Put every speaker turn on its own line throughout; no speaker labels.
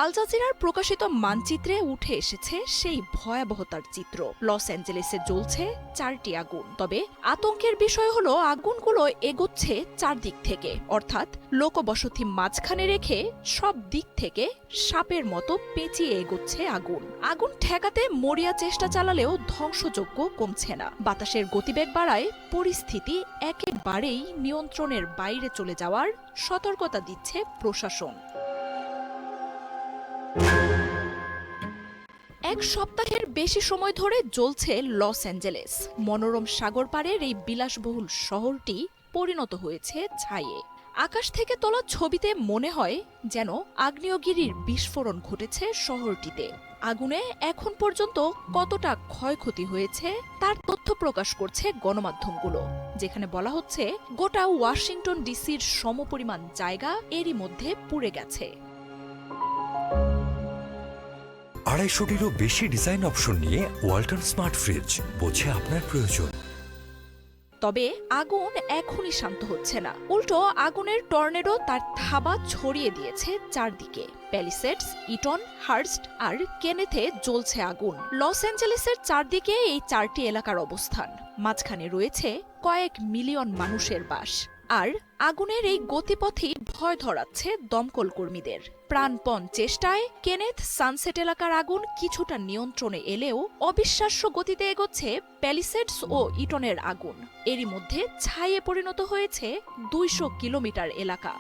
আল জাজিরার প্রকাশিত মানচিত্রে উঠে এসেছে সেই ভয়াবহতার চিত্র। লস অ্যাঞ্জেলেসে জ্বলছে 4টি আগুন। তবে আতঙ্কের বিষয় হলো আগুনগুলো এগোচ্ছে চারদিক থেকে, অর্থাৎ লোকবসতি মাঝখানে রেখে সব দিক থেকে সাপের মতো পেঁচিয়ে এগোচ্ছে আগুন। আগুন ঠেকাতে মরিয়া চেষ্টা চালালেও ধ্বংসযজ্ঞ কমছে না। বাতাসের গতিবেগ বাড়ায় পরিস্থিতি একেবারেই নিয়ন্ত্রণের বাইরে চলে যাওয়ার সতর্কতা দিচ্ছে প্রশাসন। এক সপ্তাহের বেশি সময় ধরে জ্বলছে লস অ্যাঞ্জেলেস। মনোরম সাগর পাড়ের এই বিলাসবহুল শহরটি পরিণত হয়েছে ছাইয়ে। আকাশ থেকে তোলা ছবিতে মনে হয় যেন আগ্নেয়গিরির বিস্ফোরণ ঘটেছে শহরটিতে। আগুনে এখন পর্যন্ত কতটা ক্ষয়ক্ষতি হয়েছে তার তথ্য প্রকাশ করছে গণমাধ্যমগুলো, যেখানে বলা হচ্ছে গোটা ওয়াশিংটন ডিসির সমপরিমাণ জায়গা এরই মধ্যে পুড়ে গেছে।
250-টিরও বেশি ডিজাইন অপশন নিয়ে ওয়ালটন স্মার্ট ফ্রিজ, বোঝে আপনার প্রয়োজন।
তবে আগুন এখনই শান্ত হচ্ছে না। উল্টো আগুনের টর্নেডো তার থাবা ছড়িয়ে দিয়েছে চারদিকে। প্যালিসেডস, ইটন, হার্স্ট আর কেনেথে জ্বলছে আগুন। লস অ্যাঞ্জেলেসের চারদিকে এই 4টি এলাকার অবস্থান। মাঝখানে রয়েছে কয়েক মিলিয়ন মানুষের বাস। আর আগুনের এই গতিপথই ভয় ধরাচ্ছে দমকল কর্মীদের। প্রাণপণ চেষ্টায় কেনেথ সানসেট এলাকার আগুন কিছুটা নিয়ন্ত্রণে এলেও অবিশ্বাস্য গতিতে এগোচ্ছে প্যালিসেডস ও ইটনের আগুন। এরই মধ্যে ছাইয়ে পরিণত হয়েছে 200 কিলোমিটার এলাকা।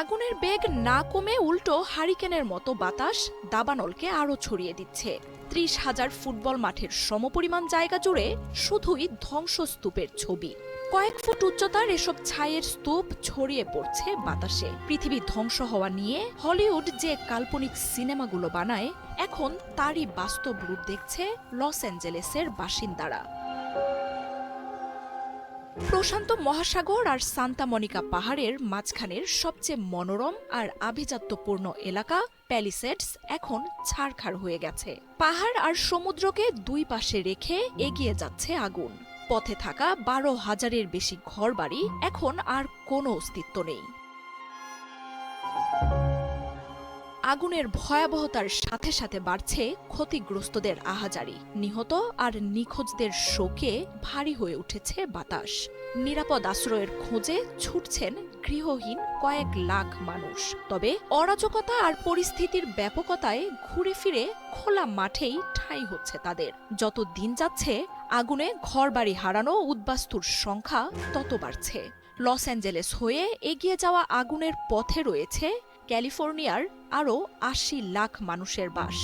আগুনের বেগ না কমে উল্টো হারিকেনের মতো বাতাস দাবানলকে আরও ছড়িয়ে দিচ্ছে। 30,000 ফুটবল মাঠের সমপরিমাণ জায়গা জুড়ে শুধুই ধ্বংসস্তূপের ছবি। কয়েক ফুট উচ্চতার এসব ছাইয়ের স্তূপ ছড়িয়ে পড়ছে বাতাসে। পৃথিবী ধ্বংস হওয়া নিয়ে হলিউড যে কাল্পনিক সিনেমাগুলো বানায়, এখন তারই বাস্তব রূপ দেখছে লস অ্যাঞ্জেলেসের বাসিন্দারা। প্রশান্ত মহাসাগর আর সান্তা মনিকা পাহাড়ের মাঝখানের সবচেয়ে মনোরম আর আভিজাত্যপূর্ণ এলাকা প্যালিসেডস এখন ছারখার হয়ে গেছে। পাহাড় আর সমুদ্রকে দুই পাশে রেখে এগিয়ে যাচ্ছে আগুন। পথে থাকা 12,000-এর বেশি ঘরবাড়ি এখন আর কোনো অস্তিত্ব নেই। আগুনের ভয়াবহতার সাথে সাথে বাড়ছে ক্ষতিগ্রস্তদের আহাজারি। নিহত আর নিখোঁজদের শোকে ভারী হয়ে উঠেছে বাতাস। নিরাপদ আশ্রয়ের খোঁজে ছুটছেন গৃহহীন কয়েক লাখ মানুষ। তবে অরাজকতা আর পরিস্থিতির ব্যাপকতায় ঘুরে ফিরে খোলা মাঠেই ঠাঁই হচ্ছে তাদের। যত দিন যাচ্ছে আগুনে ঘরবাড়ি হারানো উদ্বাস্তুর সংখ্যা তত বাড়ছে। লস অ্যাঞ্জেলেস হয়ে এগিয়ে যাওয়া আগুনের পথে রয়েছে ক্যালিফোর্নিয়ার আরও 80 লাখ মানুষের বাস।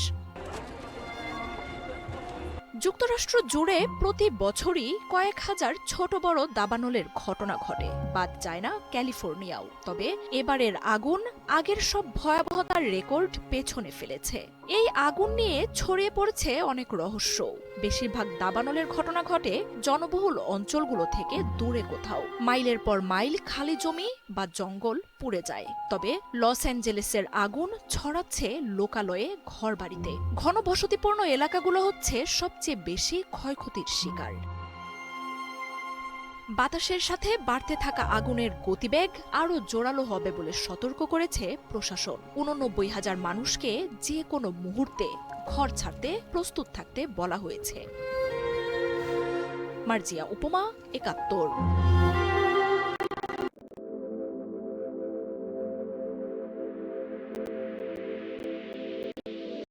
যুক্তরাষ্ট্র জুড়ে প্রতি বছরই কয়েক হাজার ছোট বড় দাবানলের ঘটনা ঘটে, বাদ যায় না ক্যালিফোর্নিয়াও। তবে এবারের আগুন আগের সব ভয়াবহতার রেকর্ড পেছনে ফেলেছে। এই আগুন নিয়ে ছড়িয়ে পড়েছে অনেক রহস্য। বেশিরভাগ দাবানলের ঘটনা ঘটে জনবহুল অঞ্চলগুলো থেকে দূরে কোথাও। মাইলের পর মাইল খালি জমি বা জঙ্গল পুড়ে যায়। তবে লস অ্যাঞ্জেলেসের আগুন ছড়াচ্ছে লোকালয়ে, ঘরবাড়িতে। ঘনবসতিপূর্ণ এলাকাগুলো হচ্ছে সবচেয়ে বেশি ক্ষয়ক্ষতির শিকার। বাতাসের সাথে বাড়তে থাকা আগুনের গতিবেগ আরও জোরালো হবে বলে সতর্ক করেছে প্রশাসন। 89,000 মানুষকে যে কোনো মুহূর্তে ঘর ছাড়তে প্রস্তুত থাকতে বলা হয়েছে। মার্জিয়া উপমা, 71।